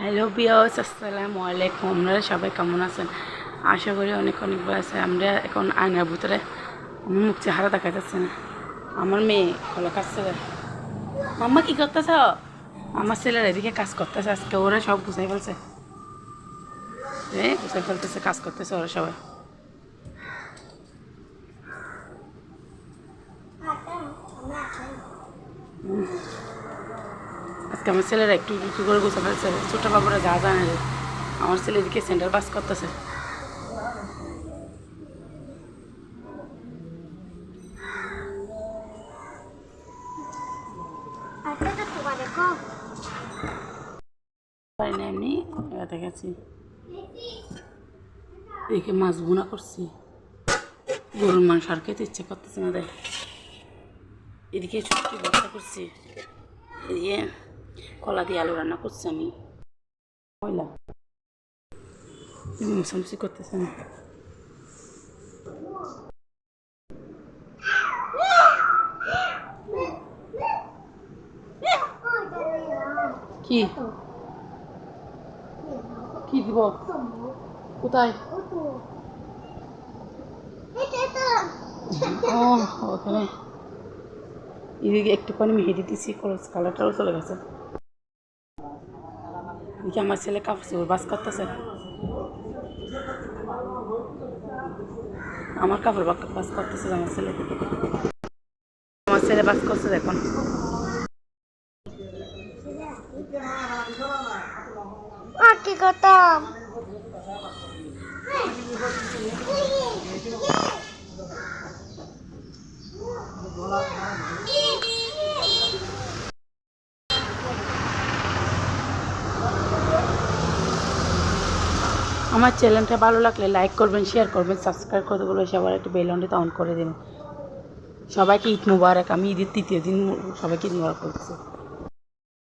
Hello বিয়স, আসসালামু আলাইকুম। আপনারা সবাই কেমন আছেন? আশা করি অনেক অনেক ভালো আছে। আমরা এখন আয়নার ভিতরে আমার মুখ চেহারা দেখা যাচ্ছে না। আমার মেয়ে কলা কাজছে। মাম্মা কী করতেছ? আমার ছেলের এদিকে কাজ করতেছে। আজকে ওরা সব গুছাই ফেলছে, গুছাই ফেলতেছে, কাজ করতেছে ওরা সবাই। আজকে আমার ছেলেরা একটু একটু করে গুছা ফেলছে। ছোটো বাবুরা যা জানে, আমার ছেলে এদিকে সেন্টার পাস করতেছে। পারি না এমনি এতে গেছি। এদিকে মাছ বোনা করছি, গরুর মাংস আর খেতে ইচ্ছে করতেছে না দেয়। এদিকে ছুটি ভর্তা করছি, এদিকে কলা দিয়ে আলু রান্না করছি আমি। ময়লা মুসামুসি করতেছে না। কি কি দিব? কোথায়? ও ওখানে এদিকে একটুখানি মেহেদি দিচ্ছি, কালারটাও চলে গেছে। এদিকে আমার ছেলে কাপড় চোপড় বাস করতেছে, আমার কাপড় বাস করতেছে আমার ছেলে। আমার ছেলে বাস করছে এখন। কি করতাম? আমার চ্যানেলটা ভালো লাগলে লাইক করবেন, শেয়ার করবেন, সাবস্ক্রাইব করে দেবেন, সবার একটু বেল আইকনটা অন করে দেবেন। সবাইকে ঈদ মুবারক। আমি ঈদের তৃতীয় দিন সবাইকে ঈদ মুবারক করছি।